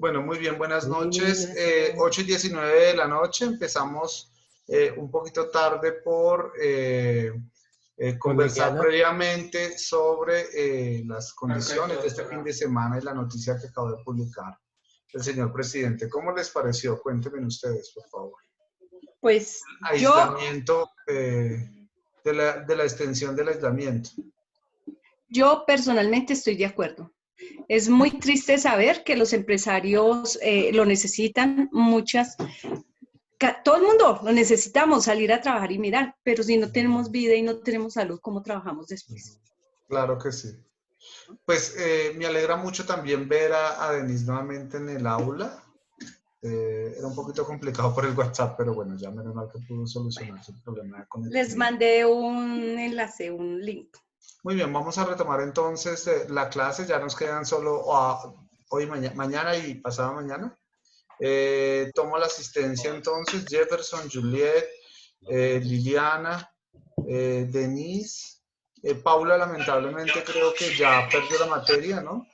Bueno, muy bien, buenas noches. 8:19 de la noche. Empezamos un poquito tarde por conversar previamente sobre las condiciones de este fin de semana y la noticia que acabo de publicar el señor presidente. ¿Cómo les pareció? Cuéntenme ustedes, por favor. Pues aislamiento, de la extensión del aislamiento. Yo personalmente estoy de acuerdo. Es muy triste saber que los empresarios lo necesitan, todo el mundo lo necesitamos, salir a trabajar y mirar, pero si no tenemos vida y no tenemos salud, ¿cómo trabajamos después? Claro que sí. Pues me alegra mucho también ver a Denise nuevamente en el aula. Era un poquito complicado por el WhatsApp, pero bueno, ya menos mal que pudo solucionarse el problema de conectividad. Les mandé un enlace, un link. Muy bien, vamos a retomar entonces la clase. Ya nos quedan solo hoy, mañana y pasado mañana. Tomo la asistencia entonces: Jefferson, Juliet, Liliana, Denise. Paula lamentablemente creo que ya perdió la materia, ¿no?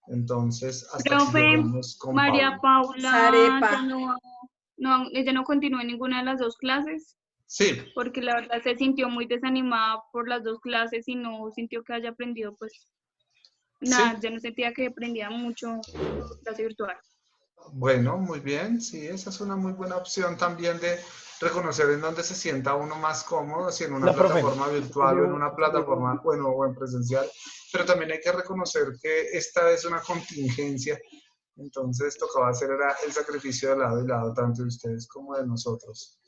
Entonces, hasta aquí llegamos con María Paula ella no continuó en ninguna de las dos clases. Sí. Porque la verdad se sintió muy desanimada por las dos clases y no sintió que haya aprendido, pues, nada, sí. Yo no sentía que aprendía mucho clase virtual. Bueno, muy bien, sí, esa es una muy buena opción también de reconocer en dónde se sienta uno más cómodo, si en una plataforma virtual o en una plataforma, bueno, o en presencial, pero también hay que reconocer que esta es una contingencia, entonces tocaba hacer el sacrificio de lado y lado, tanto de ustedes como de nosotros.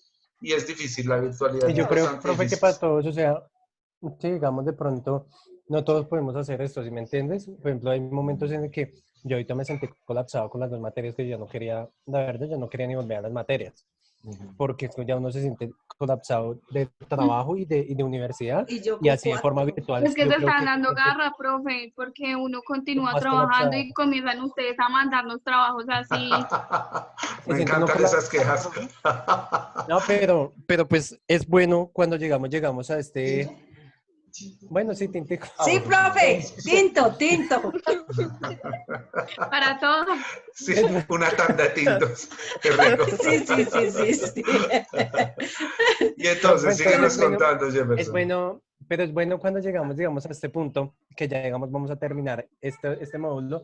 Y es difícil, la virtualidad. Y yo creo, profe, que para todos, o sea, si digamos de pronto, no todos podemos hacer esto, ¿sí me entiendes? Por ejemplo, hay momentos en el que yo ahorita me sentí colapsado con las dos materias que yo no quería, la verdad, yo no quería ni volver a las materias, porque ya uno se siente colapsado de trabajo y de universidad, y así de forma virtual. Es que se están dando garra, profe, porque uno continúa trabajando y comienzan ustedes a mandarnos trabajos así. Me encantan esas quejas. No, pero pues es bueno cuando llegamos a este... Bueno, sí, tintico. Sí, profe, tinto. Para todos. Sí, una tanda de tintos. Qué rico. Sí. Y entonces, síguenos contando, Jefferson. Es bueno, pero es bueno cuando llegamos, digamos, a este punto, que ya digamos, vamos a terminar este módulo,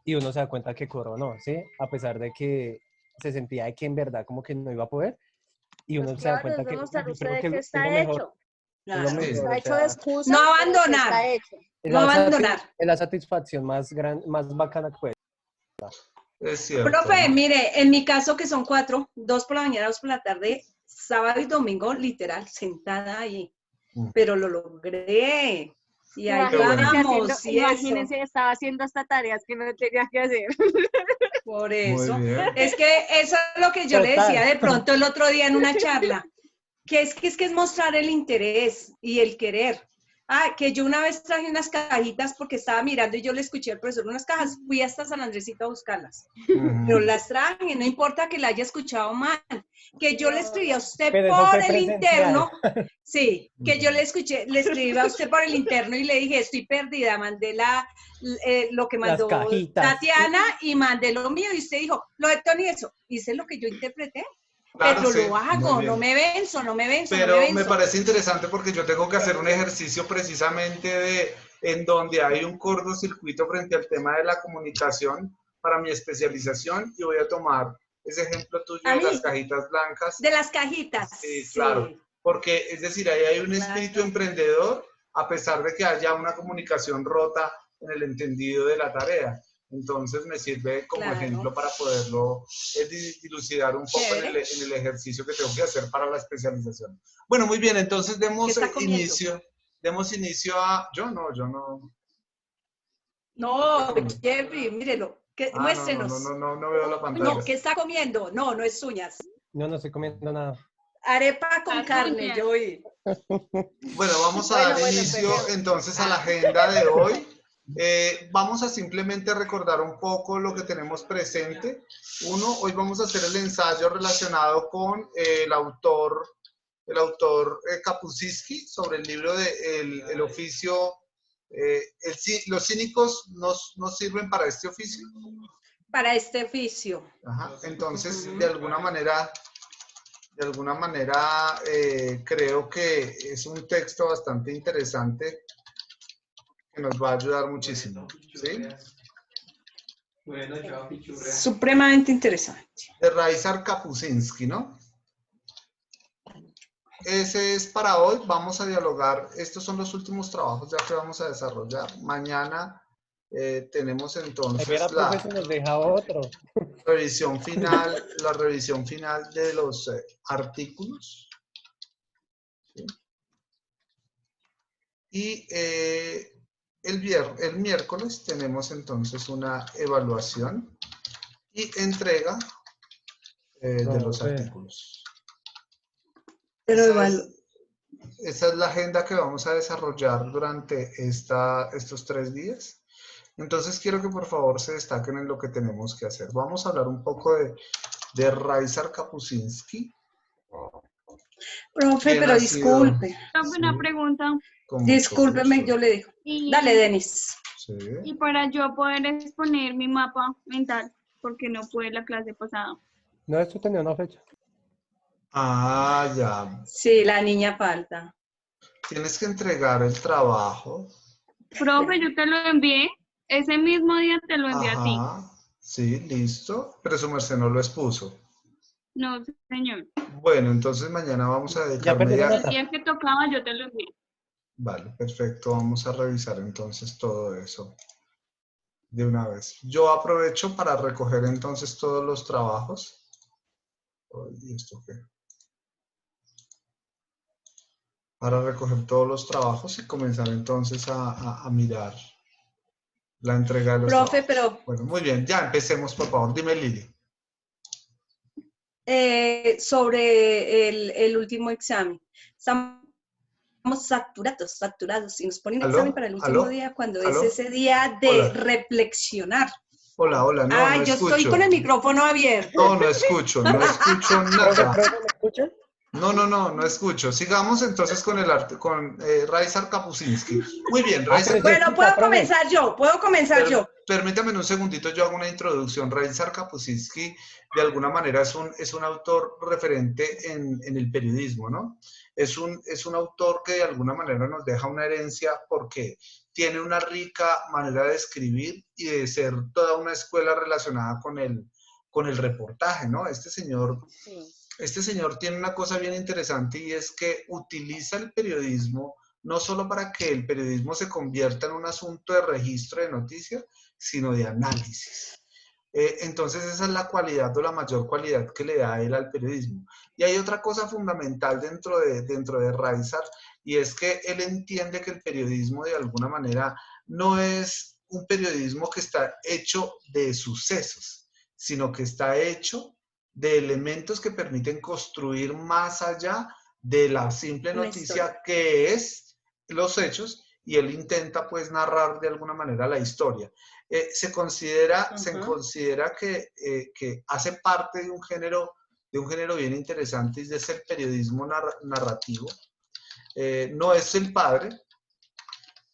y uno se da cuenta que coronó, ¿sí? A pesar de que se sentía que en verdad como que no iba a poder, y uno se da cuenta que está hecho. Claro. Está hecho de excusa. No abandonar. No abandonar. Es la satisfacción más bacana que puede. Es cierto. Profe, mire, en mi caso que son 4, 2 por la mañana, 2 por la tarde, sábado y domingo, literal, sentada ahí. Pero lo logré. Y ahí vamos. Imagínense, estaba haciendo hasta tareas que no tenía que hacer. Por eso. Es que eso es lo que yo le decía de pronto el otro día en una charla. Que es mostrar el interés y el querer. Que yo una vez traje unas cajitas porque estaba mirando y yo le escuché al profesor unas cajas, fui hasta San Andresito a buscarlas. Pero las traje, no importa que la haya escuchado mal. Que yo le escribí a usted por el interno. Sí, que yo le escribí a usted por el interno y le dije, estoy perdida, mandé lo que mandó Tatiana y mandé lo mío y usted dijo, lo de Tony, eso, hice lo que yo interpreté. Claro, pero sí, lo hago, no me venzo. Pero me parece interesante porque yo tengo que hacer un ejercicio precisamente en donde hay un cortocircuito frente al tema de la comunicación para mi especialización, y voy a tomar ese ejemplo tuyo de las cajitas blancas. De las cajitas. Sí, claro. Sí. Porque, es decir, ahí hay un espíritu emprendedor, a pesar de que haya una comunicación rota en el entendido de la tarea. Entonces me sirve como ejemplo para poderlo dilucidar un poco en el ejercicio que tengo que hacer para la especialización. Bueno, muy bien, entonces demos inicio a... Yo no. No, Jeffrey, mírelo. Muéstrenos. No veo la pantalla. No, ¿qué está comiendo? No es uñas. No estoy comiendo nada. Arepa con carne, yo oí. Bueno, vamos a dar inicio entonces a la agenda de hoy. Vamos a simplemente recordar un poco lo que tenemos presente. Hoy vamos a hacer el ensayo relacionado con el autor Kapuscinski sobre el libro de el oficio. ¿Los cínicos no sirven para este oficio? para este oficio. Ajá. Entonces, de alguna manera, creo que es un texto bastante interesante que nos va a ayudar muchísimo, ¿sí? Supremamente interesante. De Raizar Kapuscinski, ¿no? Ese es para hoy. Vamos a dialogar. Estos son los últimos trabajos ya que vamos a desarrollar. Mañana tenemos entonces profe, se nos deja otro. revisión final, la revisión final de los artículos. ¿Sí? Y el miércoles tenemos entonces una evaluación y entrega de los artículos. Esa es la agenda que vamos a desarrollar durante estos 3 días. Entonces quiero que por favor se destaquen en lo que tenemos que hacer. Vamos a hablar un poco de Raizar Kapuscinski. Profe, pero disculpe. Una pregunta. Discúlpeme, yo le digo. Dale, Denis. Sí. Y para yo poder exponer mi mapa mental, porque no fue la clase pasada. No, esto tenía una fecha. Ah, ya. Sí, la niña falta. Tienes que entregar el trabajo. Profe, yo te lo envié. Ese mismo día te lo envié a ti. Sí, listo. Pero su merced no lo expuso. No, señor. Bueno, entonces mañana vamos a dedicar El día que tocaba yo te lo envié. Vale, perfecto. Vamos a revisar entonces todo eso de una vez. Yo aprovecho para recoger entonces todos los trabajos. ¿Y esto qué? Para recoger todos los trabajos y comenzar entonces a mirar la entrega de los Profe, trabajos. Bueno, muy bien. Ya empecemos, por favor. Dime, Lili. Sobre el último examen. Estamos saturados y nos ponen examen para el último día cuando es ese día de reflexionar. Hola, no, no yo escucho. estoy con el micrófono abierto. No escucho nada. ¿Me escuchan? No escucho. Sigamos entonces con Raizar Kapuscinski. Muy bien, Raizar. Bueno, puedo comenzar yo. Permítame un segundito, yo hago una introducción. Raizar Kapuscinski, de alguna manera, es un autor referente en el periodismo, ¿no? Es un autor que de alguna manera nos deja una herencia porque tiene una rica manera de escribir y de ser toda una escuela relacionada con el reportaje, ¿no? Este señor tiene una cosa bien interesante y es que utiliza el periodismo no solo para que el periodismo se convierta en un asunto de registro de noticias, sino de análisis. Entonces esa es la cualidad o la mayor cualidad que le da él al periodismo. Y hay otra cosa fundamental dentro de Raizar, y es que él entiende que el periodismo de alguna manera no es un periodismo que está hecho de sucesos, sino que está hecho de elementos que permiten construir más allá de la simple noticia que es los hechos, y él intenta pues narrar de alguna manera la historia. Se considera que hace parte de un género bien interesante, y es el periodismo narrativo. No es el padre,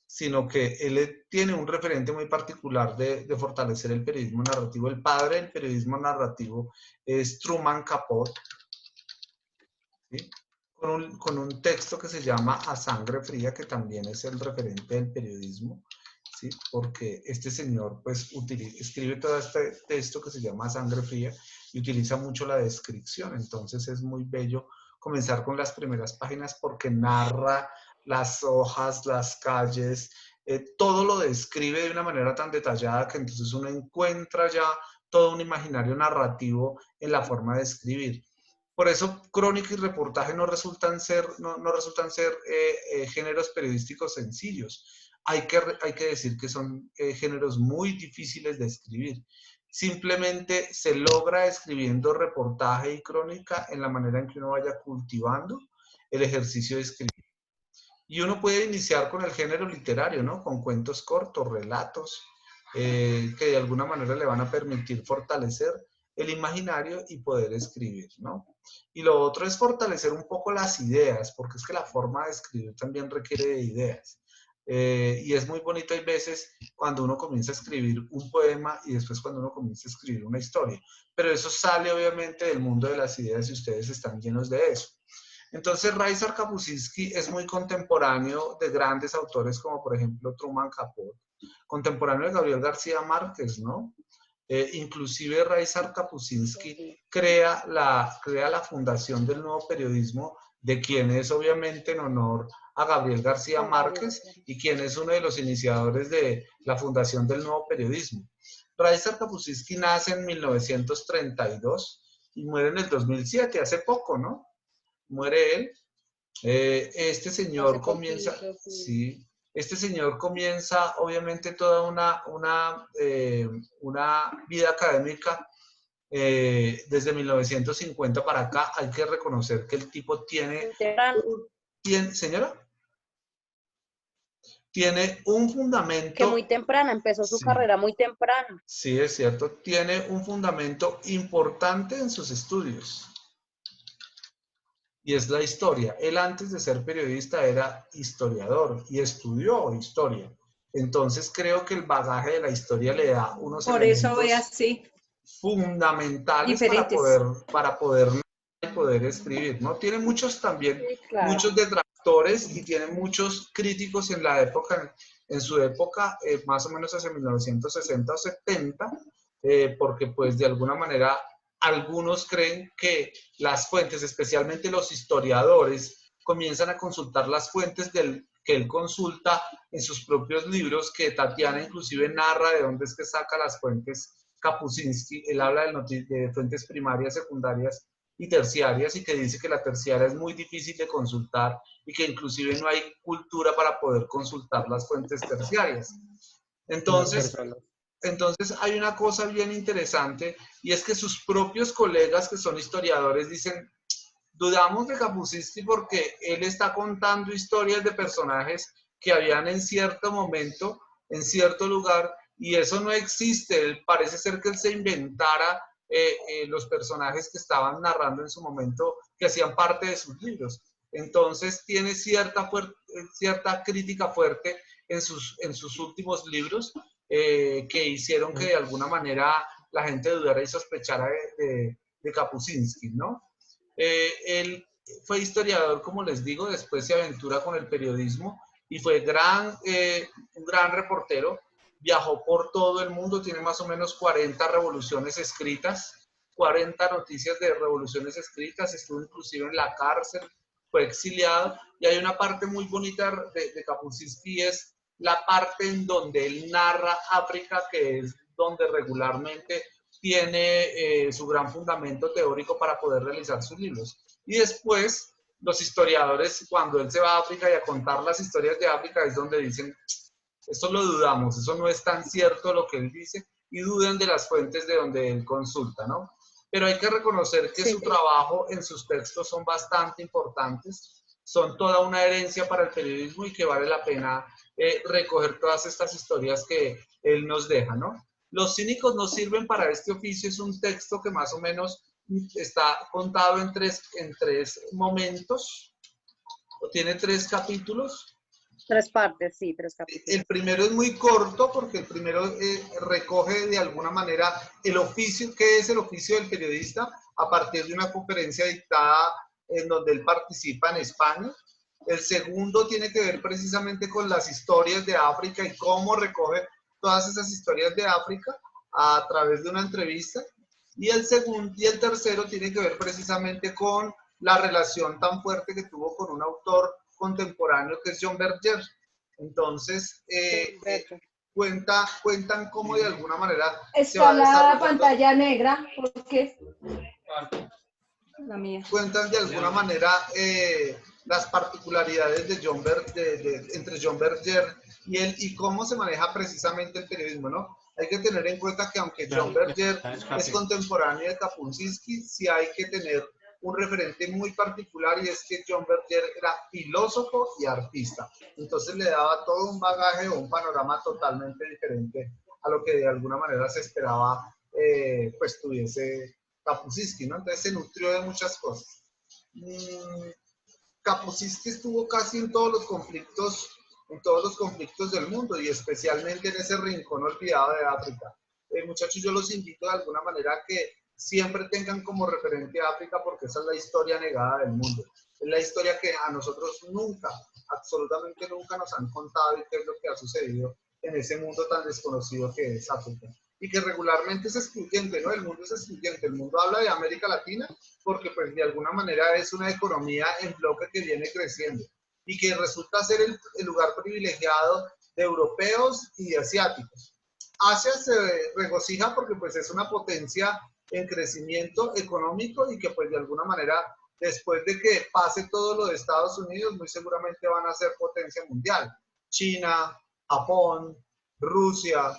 sino que él tiene un referente muy particular de fortalecer el periodismo narrativo. El padre del periodismo narrativo es Truman Capote, ¿sí? Con un texto que se llama A Sangre Fría, que también es el referente del periodismo, ¿sí? Porque este señor pues escribe todo este texto que se llama A Sangre Fría y utiliza mucho la descripción. Entonces es muy bello comenzar con las primeras páginas porque narra las hojas, las calles, todo lo describe de una manera tan detallada que entonces uno encuentra ya todo un imaginario narrativo en la forma de escribir. Por eso crónica y reportaje no resultan ser géneros periodísticos sencillos. Hay que decir que son géneros muy difíciles de escribir. Simplemente se logra escribiendo reportaje y crónica en la manera en que uno vaya cultivando el ejercicio de escribir. Y uno puede iniciar con el género literario, ¿no? Con cuentos cortos, relatos, que de alguna manera le van a permitir fortalecer el imaginario y poder escribir, ¿no? Y lo otro es fortalecer un poco las ideas, porque es que la forma de escribir también requiere de ideas. Y es muy bonito, hay veces, cuando uno comienza a escribir un poema y después cuando uno comienza a escribir una historia. Pero eso sale obviamente del mundo de las ideas y ustedes están llenos de eso. Entonces, Ryszard Kapuscinski es muy contemporáneo de grandes autores como, por ejemplo, Truman Capote, contemporáneo de Gabriel García Márquez, ¿no? Inclusive Ryszard Kapuscinski crea la fundación del nuevo periodismo, de quien es obviamente en honor a Gabriel García Márquez y quien es uno de los iniciadores de la fundación del nuevo periodismo. Ryszard Kapuscinski nace en 1932 y muere en el 2007, hace poco, ¿no? Muere él. Este señor comienza, sí, este señor comienza obviamente toda una vida académica desde 1950 para acá. Hay que reconocer que el tipo tiene, señora, tiene un fundamento. Que muy temprana, empezó su carrera muy temprano. Sí, es cierto, tiene un fundamento importante en sus estudios. Y es la historia. Él antes de ser periodista era historiador y estudió historia. Entonces creo que el bagaje de la historia le da unos elementos fundamentales para poder escribir, ¿no? Tiene muchos también, sí, claro, muchos detractores y tiene muchos críticos en la época, en su época, más o menos hacia 1960 o 70, porque pues de alguna manera algunos creen que las fuentes, especialmente los historiadores, comienzan a consultar las fuentes que él consulta en sus propios libros, que Tatiana inclusive narra de dónde es que saca las fuentes Kapuscinski. Él habla de fuentes primarias, secundarias y terciarias, y que dice que la terciaria es muy difícil de consultar y que inclusive no hay cultura para poder consultar las fuentes terciarias. Entonces hay una cosa bien interesante, y es que sus propios colegas que son historiadores dicen, dudamos de Kapuscinski porque él está contando historias de personajes que habían en cierto momento, en cierto lugar, y eso no existe. Parece ser que él se inventara los personajes que estaban narrando en su momento, que hacían parte de sus libros. Entonces tiene cierta crítica fuerte en sus últimos libros, que hicieron que de alguna manera la gente dudara y sospechara de Kapuscinski, ¿no? Él fue historiador, como les digo, después se aventura con el periodismo y fue un gran reportero. Viajó por todo el mundo, tiene más o menos 40 revoluciones escritas, 40 noticias de revoluciones escritas, estuvo inclusive en la cárcel, fue exiliado, y hay una parte muy bonita de Kapuscinski, es la parte en donde él narra África, que es donde regularmente tiene su gran fundamento teórico para poder realizar sus libros. Y después, los historiadores, cuando él se va a África y a contar las historias de África, es donde dicen, esto lo dudamos, eso no es tan cierto lo que él dice, y dudan de las fuentes de donde él consulta, ¿no? Pero hay que reconocer que su trabajo en sus textos son bastante importantes, son toda una herencia para el periodismo y que vale la pena recoger todas estas historias que él nos deja, ¿no? Los cínicos nos sirven para este oficio, es un texto que más o menos está contado en tres momentos, o tiene 3 capítulos. 3 partes, sí, 3 capítulos. El primero es muy corto porque el primero recoge de alguna manera el oficio, ¿qué es el oficio del periodista? A partir de una conferencia dictada en donde él participa en España. El segundo tiene que ver precisamente con las historias de África y cómo recoge todas esas historias de África a través de una entrevista. Y el tercero tiene que ver precisamente con la relación tan fuerte que tuvo con un autor contemporáneo que es John Berger. Entonces, cuentan cómo de alguna manera está la pantalla negra, porque la mía. Cuentan de alguna manera las particularidades de entre John Berger y él, y cómo se maneja precisamente el periodismo, ¿no? Hay que tener en cuenta que aunque John Berger es contemporáneo de Kapuscinski, sí hay que tener un referente muy particular, y es que John Berger era filósofo y artista. Entonces le daba todo un bagaje o un panorama totalmente diferente a lo que de alguna manera se esperaba pues tuviese Kapuscinski, ¿no? Entonces se nutrió de muchas cosas. Kapuscinski estuvo casi en todos los conflictos en todos los conflictos del mundo y especialmente en ese rincón olvidado de África. Muchachos, yo los invito de alguna manera a que siempre tengan como referente a África porque esa es la historia negada del mundo. Es la historia que a nosotros nunca, absolutamente nunca nos han contado y qué es lo que ha sucedido en ese mundo tan desconocido que es África. Y que regularmente es excluyente, ¿no? El mundo es excluyente. El mundo habla de América Latina porque pues de alguna manera es una economía en bloque que viene creciendo y que resulta ser el lugar privilegiado de europeos y de asiáticos. Asia se regocija porque pues es una potencia en crecimiento económico y que pues de alguna manera después de que pase todo lo de Estados Unidos muy seguramente van a ser potencia mundial. China, Japón, Rusia,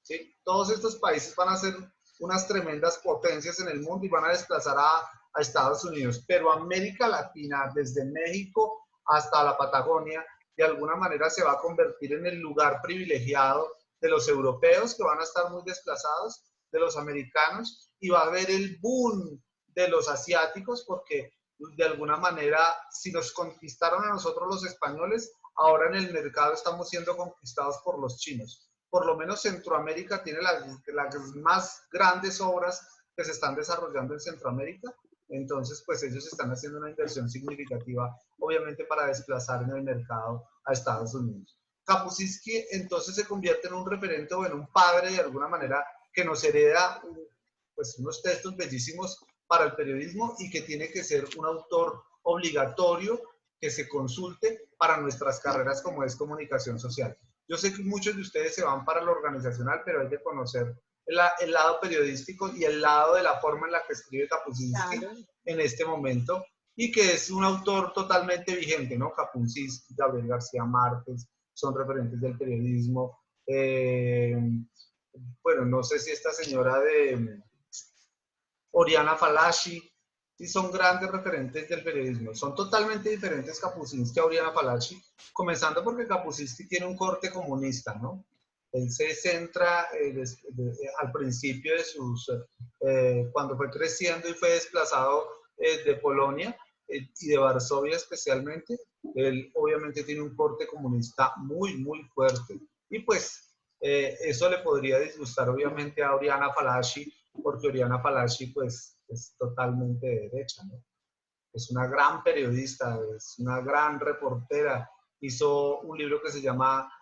¿sí? Todos estos países van a ser unas tremendas potencias en el mundo y van a desplazar a Estados Unidos, pero América Latina desde México hasta la Patagonia de alguna manera se va a convertir en el lugar privilegiado de los europeos que van a estar muy desplazados, de los americanos, y va a haber el boom de los asiáticos porque de alguna manera si nos conquistaron a nosotros los españoles, ahora en el mercado estamos siendo conquistados por los chinos. Por lo menos Centroamérica tiene las más grandes obras que se están desarrollando en Centroamérica. Entonces, pues ellos están haciendo una inversión significativa, obviamente para desplazar en el mercado a Estados Unidos. Kapuscinski entonces se convierte en un referente o en un padre de alguna manera que nos hereda pues, unos textos bellísimos para el periodismo y que tiene que ser un autor obligatorio que se consulte para nuestras carreras como es comunicación social. Yo sé que muchos de ustedes se van para lo organizacional, pero hay que conocer el lado periodístico y el lado de la forma en la que escribe Kapuscinski en este momento y que es un autor totalmente vigente, ¿no? Kapuscinski, Gabriel García Márquez, son referentes del periodismo. Bueno, no sé si esta señora de Oriana Fallaci, sí son grandes referentes del periodismo. Son totalmente diferentes Kapuscinski a Oriana Fallaci, comenzando porque Kapuscinski tiene un corte comunista, ¿no? Él se centra al principio de sus, cuando fue creciendo y fue desplazado de Polonia y de Varsovia especialmente, él obviamente tiene un corte comunista muy, muy fuerte. Y pues eso le podría disgustar obviamente a Oriana Fallaci, porque Oriana Fallaci pues es totalmente de derecha, ¿no? Es una gran periodista, es una gran reportera, hizo un libro que se llama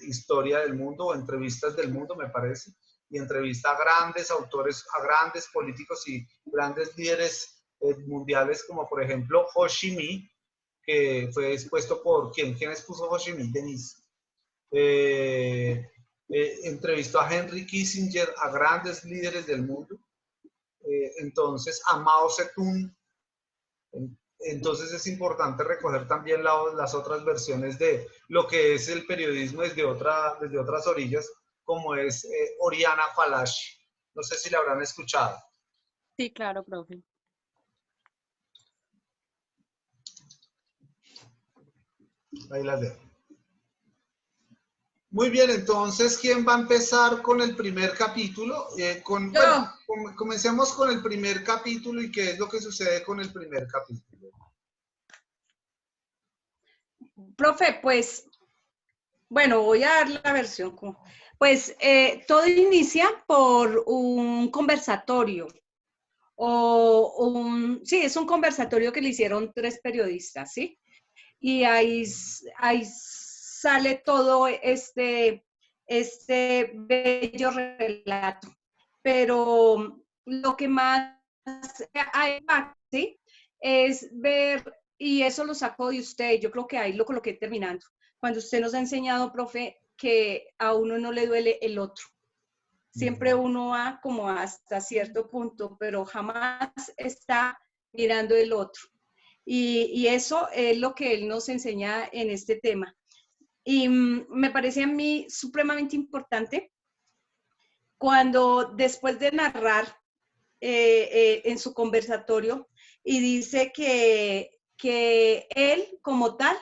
Historia del Mundo o Entrevistas del Mundo, me parece, y entrevista a grandes autores, a grandes políticos y grandes líderes mundiales, como por ejemplo Ho Chi Minh, que fue expuesto por ¿quién expuso Ho Chi Minh? Denise. Entrevistó a Henry Kissinger, a grandes líderes del mundo, entonces a Mao Zedong. Entonces es importante recoger también las otras versiones de lo que es el periodismo desde otras orillas, como es Oriana Fallaci. No sé si la habrán escuchado. Sí, claro, profe. Ahí las dejo. Muy bien, entonces, ¿quién va a empezar con el primer capítulo? Bueno, comencemos con el primer capítulo y qué es lo que sucede con el primer capítulo. Profe, pues, bueno, voy a dar la versión. Pues todo inicia por un conversatorio. Sí, es un conversatorio que le hicieron 3 periodistas, ¿sí? Y ahí sale todo este bello relato. Pero lo que más hay, ¿sí? Es ver, y eso lo sacó de usted, yo creo que ahí lo coloqué terminando, cuando usted nos ha enseñado, profe, que a uno no le duele el otro. Siempre uno va como hasta cierto punto, pero jamás está mirando el otro. Y eso es lo que él nos enseña en este tema. Y me parece a mí supremamente importante cuando después de narrar en su conversatorio y dice que él como tal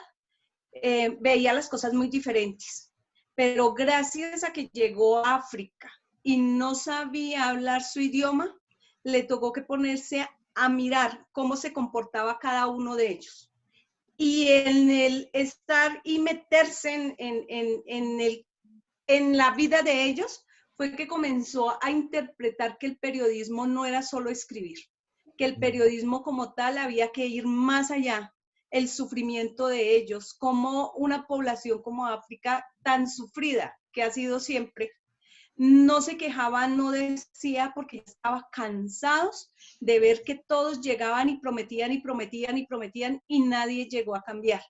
veía las cosas muy diferentes, pero gracias a que llegó a África y no sabía hablar su idioma, le tocó que ponerse a mirar cómo se comportaba cada uno de ellos. y en el estar y meterse en la vida de ellos, fue que comenzó a interpretar que el periodismo no era solo escribir, que el periodismo como tal había que ir más allá, el sufrimiento de ellos, como una población como África tan sufrida que ha sido siempre, no se quejaba, no decía, porque estaba cansados de ver que todos llegaban y prometían y prometían y prometían y nadie llegó a cambiar.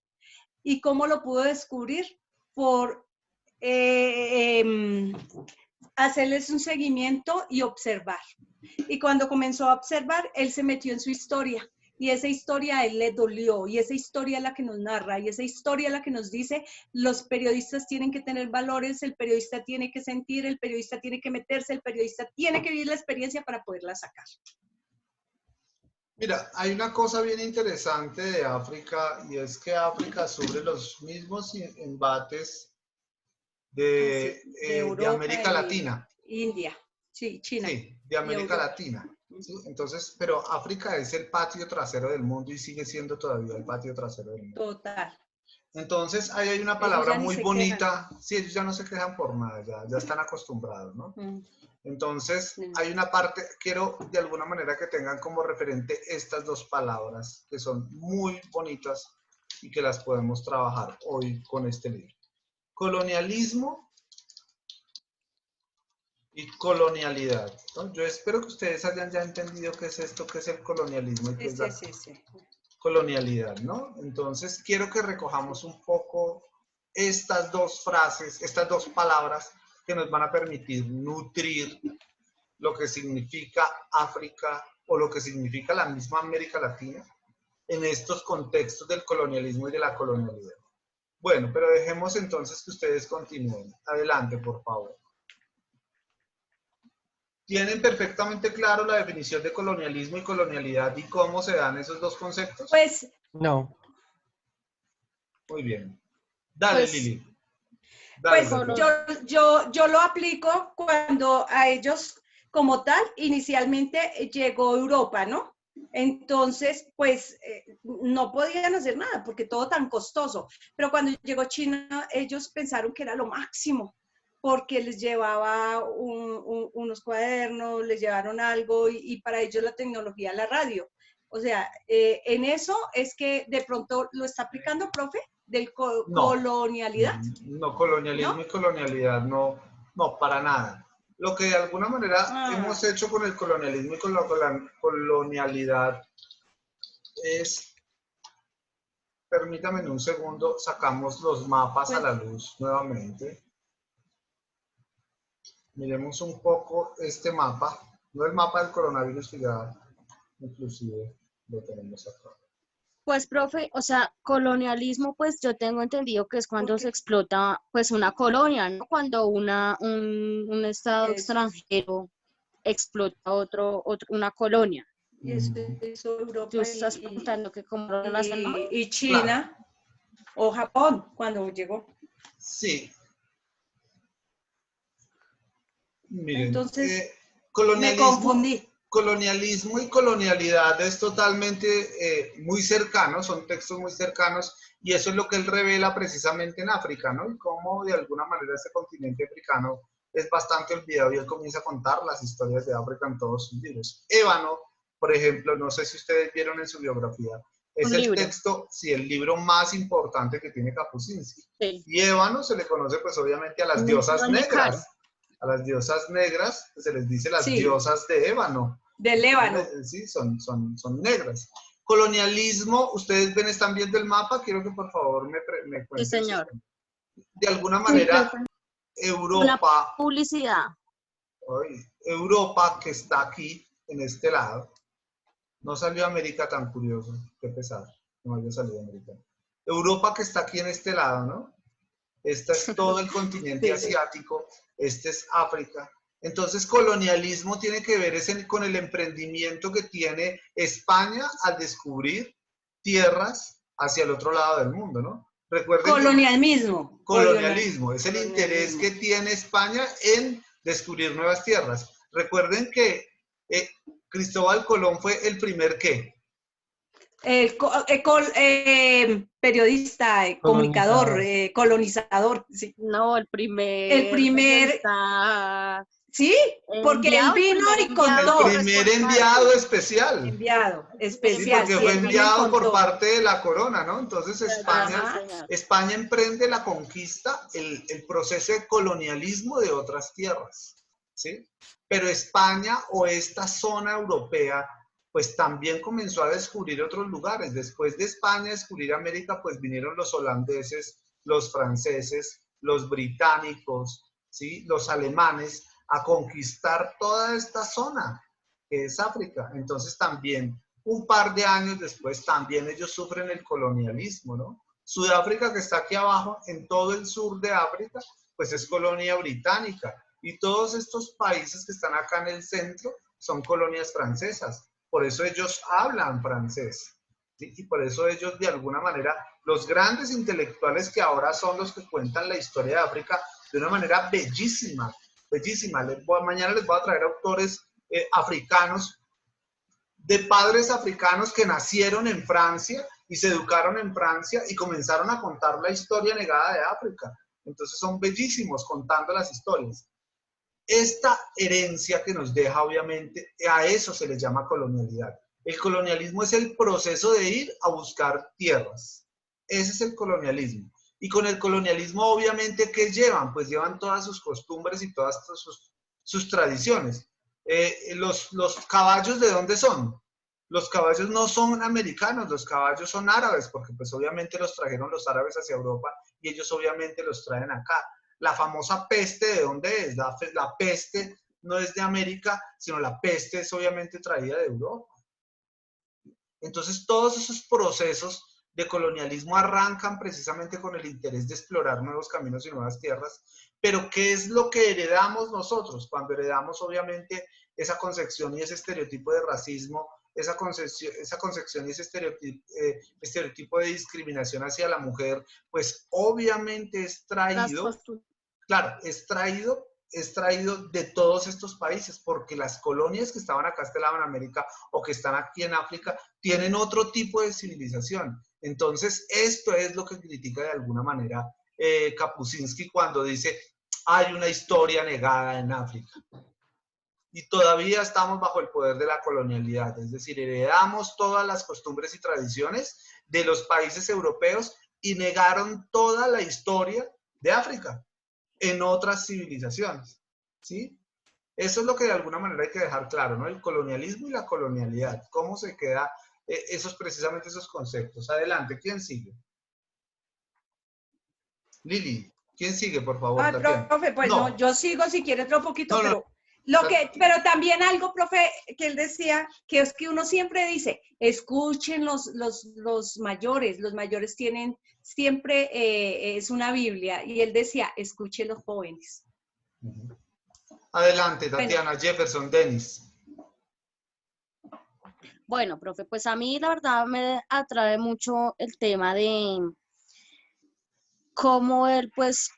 ¿Y cómo lo pudo descubrir? Por hacerles un seguimiento y observar. Y cuando comenzó a observar, él se metió en su historia. Y esa historia a él le dolió, y esa historia es la que nos narra, y esa historia es la que nos dice, los periodistas tienen que tener valores, el periodista tiene que sentir, el periodista tiene que meterse, el periodista tiene que vivir la experiencia para poderla sacar. Mira, hay una cosa bien interesante de África, y es que África sufre los mismos embates de América Latina. India, sí, China. Sí, de América Latina. ¿Sí? Entonces, pero África es el patio trasero del mundo y sigue siendo todavía el patio trasero del mundo. Total. Entonces, ahí hay una palabra muy bonita. Sí, ellos ya no se quejan por nada, ya están acostumbrados, ¿no? Entonces, hay una parte, quiero de alguna manera que tengan como referente estas dos palabras que son muy bonitas y que las podemos trabajar hoy con este libro. Colonialismo y colonialidad, ¿no? Yo espero que ustedes hayan ya entendido qué es esto, qué es el colonialismo y qué es la colonialidad, ¿no? Entonces, quiero que recojamos un poco estas dos frases, estas dos palabras que nos van a permitir nutrir lo que significa África o lo que significa la misma América Latina en estos contextos del colonialismo y de la colonialidad. Bueno, pero dejemos entonces que ustedes continúen. Adelante, por favor. ¿Tienen perfectamente claro la definición de colonialismo y colonialidad y cómo se dan esos dos conceptos? Pues no. Muy bien. Dale, pues, Lili. Dale, pues yo lo aplico cuando a ellos como tal, inicialmente llegó Europa, ¿no? Entonces, pues no podían hacer nada porque todo tan costoso. Pero cuando llegó China, ellos pensaron que era lo máximo, porque les llevaba unos cuadernos, les llevaron algo y para ellos la tecnología, la radio. O sea, en eso es que de pronto lo está aplicando, profe, del colonialidad. No, colonialismo ¿no? Y colonialidad, no, para nada. Lo que de alguna manera hemos hecho con el colonialismo y con la colonialidad es, permítame un segundo, sacamos los mapas a la luz nuevamente. Miremos un poco este mapa, no el mapa del coronavirus que ya inclusive lo tenemos acá. Pues, profe, o sea, colonialismo, pues yo tengo entendido que es cuando se explota, pues, una colonia, ¿no? Cuando un estado extranjero explota una colonia. Y eso Europa. Tú estás preguntando que cómo relacionado. Y China, claro. O Japón, cuando llegó. Sí. Miren, entonces, me confundí. Colonialismo y colonialidad es totalmente muy cercano, son textos muy cercanos, y eso es lo que él revela precisamente en África, ¿no? Y cómo de alguna manera este continente africano es bastante olvidado, y él comienza a contar las historias de África en todos sus libros. Ébano, por ejemplo, no sé si ustedes vieron en su biografía, es el texto, sí, el libro más importante que tiene Kapuscinski. Sí. Y Ébano se le conoce pues obviamente a las diosas negras. A las diosas negras se les dice las diosas de ébano. Del ébano. Sí, son negras. Colonialismo, ustedes ven, están viendo el mapa, quiero que por favor me cuenten. Sí, señor. De alguna manera, Europa. Una publicidad. Europa, que está aquí, en este lado. No salió América, tan curioso, qué pesar, no haya salido América. Europa, que está aquí en este lado, ¿no? Este es todo el continente asiático, este es África. Entonces, colonialismo tiene que ver con el emprendimiento que tiene España al descubrir tierras hacia el otro lado del mundo, ¿no? Recuerden colonialismo. Colonialismo, es el interés que tiene España en descubrir nuevas tierras. Recuerden que Cristóbal Colón fue el primer, ¿qué? Periodista, comunicador, colonizador. Sí. No, el primer periodista. Sí, porque él vino y contó. El primer enviado especial. Enviado especial. Sí, porque fue enviado por parte de la corona, ¿no? Entonces España emprende la conquista, el proceso de colonialismo de otras tierras, ¿sí? Pero España o esta zona europea, pues también comenzó a descubrir otros lugares. Después de España descubrir América, pues vinieron los holandeses, los franceses, los británicos, ¿sí? Los alemanes, a conquistar toda esta zona, que es África. Entonces también, un par de años después, también ellos sufren el colonialismo, ¿no? Sudáfrica, que está aquí abajo, en todo el sur de África, pues es colonia británica. Y todos estos países que están acá en el centro son colonias francesas. Por eso ellos hablan francés, ¿sí? Y por eso ellos, de alguna manera, los grandes intelectuales que ahora son los que cuentan la historia de África de una manera bellísima, bellísima. Mañana les voy a traer autores africanos, de padres africanos que nacieron en Francia y se educaron en Francia y comenzaron a contar la historia negada de África. Entonces son bellísimos contando las historias. Esta herencia que nos deja, obviamente, a eso se le llama colonialidad. El colonialismo es el proceso de ir a buscar tierras. Ese es el colonialismo. Y con el colonialismo, obviamente, ¿qué llevan? Pues llevan todas sus costumbres y todas sus tradiciones. Los caballos, ¿de dónde son? Los caballos no son americanos, los caballos son árabes, porque pues obviamente los trajeron los árabes hacia Europa y ellos obviamente los traen acá. La famosa peste, ¿de dónde es? La peste no es de América, sino la peste es obviamente traída de Europa. Entonces todos esos procesos de colonialismo arrancan precisamente con el interés de explorar nuevos caminos y nuevas tierras, pero ¿qué es lo que heredamos nosotros? Cuando heredamos obviamente esa concepción y ese estereotipo de racismo, esa concepción y ese estereotipo de discriminación hacia la mujer, pues obviamente es traído, claro, es traído de todos estos países, porque las colonias que estaban acá este lado en América o que están aquí en África tienen otro tipo de civilización. Entonces, esto es lo que critica de alguna manera Kapuscinski cuando dice, hay una historia negada en África. Y todavía estamos bajo el poder de la colonialidad, es decir, heredamos todas las costumbres y tradiciones de los países europeos y negaron toda la historia de África en otras civilizaciones, ¿sí? Eso es lo que de alguna manera hay que dejar claro, ¿no? El colonialismo y la colonialidad, cómo se queda precisamente esos conceptos. Adelante, ¿quién sigue? Lili, ¿quién sigue, por favor? Profe, pues no, yo sigo si quiere otro poquito, pero... Pero también algo, profe, que él decía, que es que uno siempre dice, escuchen los mayores tienen, siempre es una Biblia, y él decía, escuchen los jóvenes. Adelante, Tatiana, Jefferson, Dennis. Bueno, profe, pues a mí la verdad me atrae mucho el tema de cómo él, pues,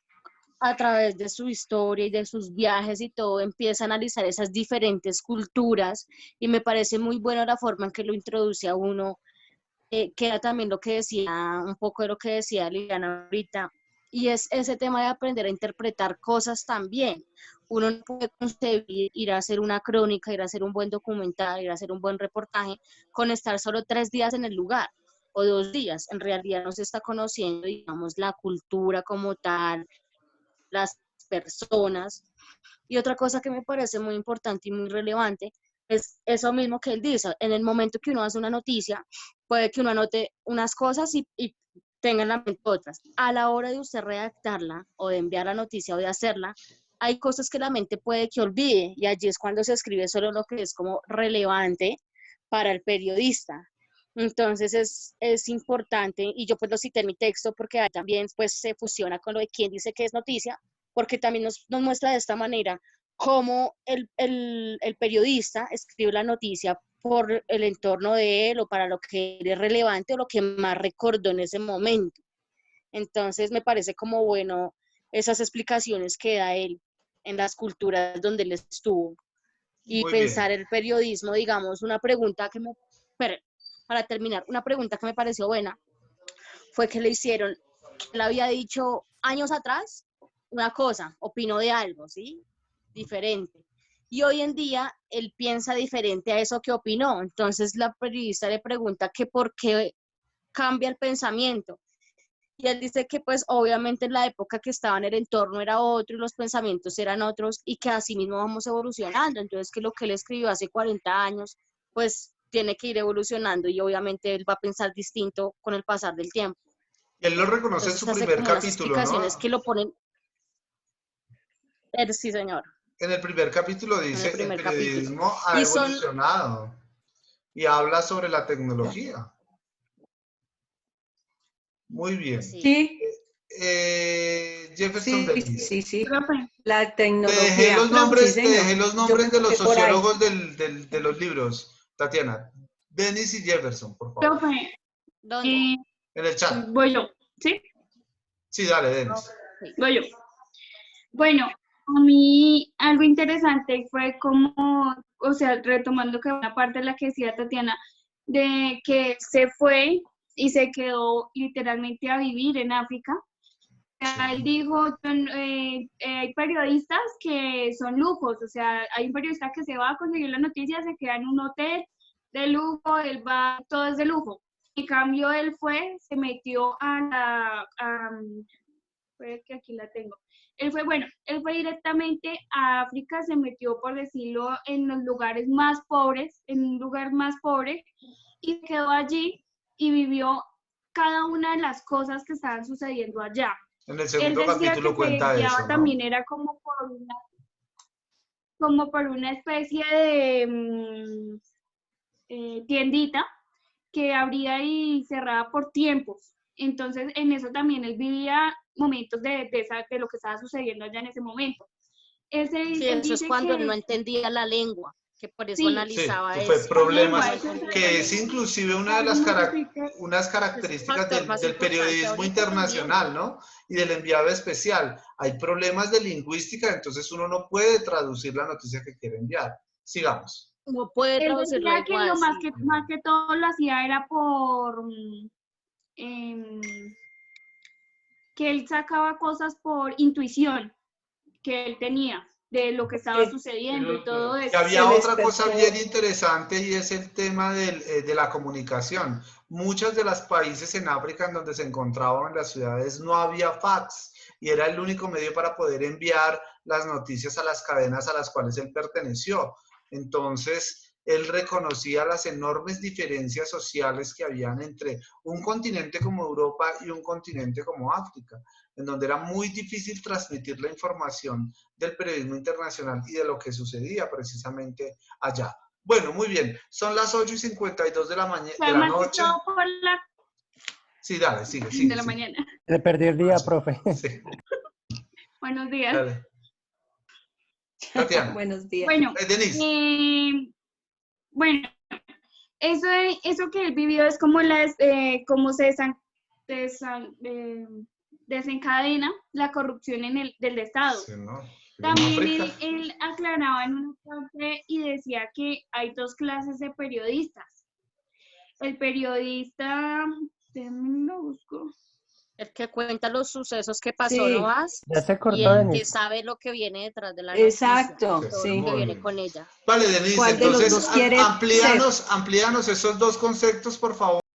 a través de su historia y de sus viajes y todo, empieza a analizar esas diferentes culturas y me parece muy buena la forma en que lo introduce a uno, que era también lo que decía, un poco de lo que decía Liliana ahorita, y es ese tema de aprender a interpretar cosas también. Uno no puede concebir ir a hacer una crónica, ir a hacer un buen documental, ir a hacer un buen reportaje con estar solo 3 días en el lugar o 2 días. En realidad no se está conociendo, digamos, la cultura como tal, las personas. Y otra cosa que me parece muy importante y muy relevante es eso mismo que él dice, en el momento que uno hace una noticia, puede que uno anote unas cosas y tenga en la mente otras. A la hora de usted redactarla o de enviar la noticia o de hacerla, hay cosas que la mente puede que olvide y allí es cuando se escribe solo lo que es como relevante para el periodista. Entonces es importante, y yo pues lo cité en mi texto porque ahí también pues se fusiona con lo de quién dice que es noticia, porque también nos muestra de esta manera cómo el periodista escribe la noticia por el entorno de él o para lo que es relevante o lo que más recordó en ese momento. Entonces me parece como bueno esas explicaciones que da él en las culturas donde él estuvo. Y Muy pensar bien. el periodismo, digamos, una pregunta que me... para terminar, una pregunta que me pareció buena fue que le hicieron, que él había dicho años atrás una cosa, opinó de algo, ¿sí? Diferente. Y hoy en día él piensa diferente a eso que opinó. Entonces la periodista le pregunta que por qué cambia el pensamiento. Y él dice que pues obviamente en la época que estaba en el entorno era otro y los pensamientos eran otros y que así mismo vamos evolucionando. Entonces que lo que él escribió hace 40 años pues tiene que ir evolucionando y obviamente él va a pensar distinto con el pasar del tiempo. Él lo reconoce Entonces, en su primer capítulo, ¿no? que lo ponen... Sí, señor. En el primer capítulo dice, el periodismo ha evolucionado y habla sobre la tecnología. Muy bien. Sí. Jefferson Davis. Sí. La tecnología. Te dejé los nombres de los sociólogos de los libros, Tatiana. Dennis y Jefferson, por favor. ¿Dónde? En el chat. Voy yo, ¿sí? Sí, dale, Dennis. Voy yo. Bueno, a mí algo interesante fue como, o sea, retomando que una parte de la que decía Tatiana, de que se fue y se quedó literalmente a vivir en África. Él dijo, hay periodistas que son lujos, o sea, hay un periodista que se va a conseguir la noticia, se queda en un hotel de lujo, él va, todo es de lujo. En cambio, él se metió que aquí la tengo. Él fue directamente a África, se metió, por decirlo, en los lugares más pobres, en un lugar más pobre, y quedó allí y vivió cada una de las cosas que estaban sucediendo allá. En el segundo capítulo cuenta eso, ¿no? También era como por una especie de tiendita que abría y cerraba por tiempos. Entonces, en eso también él vivía momentos de lo que estaba sucediendo allá en ese momento. Eso es cuando él no entendía la lengua, que por eso analizaba eso. Fue problemas, que es inclusive una de las unas características del periodismo internacional, ¿no? Y del enviado especial. Hay problemas de lingüística, entonces uno no puede traducir la noticia que quiere enviar. Sigamos. No puede traducirlo igual. Que lo más que todo lo hacía era por... que él sacaba cosas por intuición que él tenía de lo que estaba sucediendo y todo eso. Y había otra cosa bien interesante y es el tema de la comunicación. Muchos de los países en África en donde se encontraban en las ciudades no había fax y era el único medio para poder enviar las noticias a las cadenas a las cuales él perteneció. Entonces, él reconocía las enormes diferencias sociales que habían entre un continente como Europa y un continente como África, en donde era muy difícil transmitir la información del periodismo internacional y de lo que sucedía precisamente allá. Bueno, muy bien. Son las 8:52 de la noche. Sí, dale, sigue. De la mañana. Le perdí el día, profe. Sí. Buenos días. Dale. Tatiana. Buenos días. Bueno, Denise. Bueno, eso que él vivió es como cómo se desencadena la corrupción del Estado. Sí, ¿no? También él aclaraba en una parte y decía que hay dos clases de periodistas. El periodista, lo busco. El que cuenta los sucesos que pasó nomás. Ya se cortó, y el Denise. que sabe lo que viene detrás de la noticia. Exacto, sí. Lo que viene con ella. Vale, Denise, entonces amplíanos esos dos conceptos, por favor.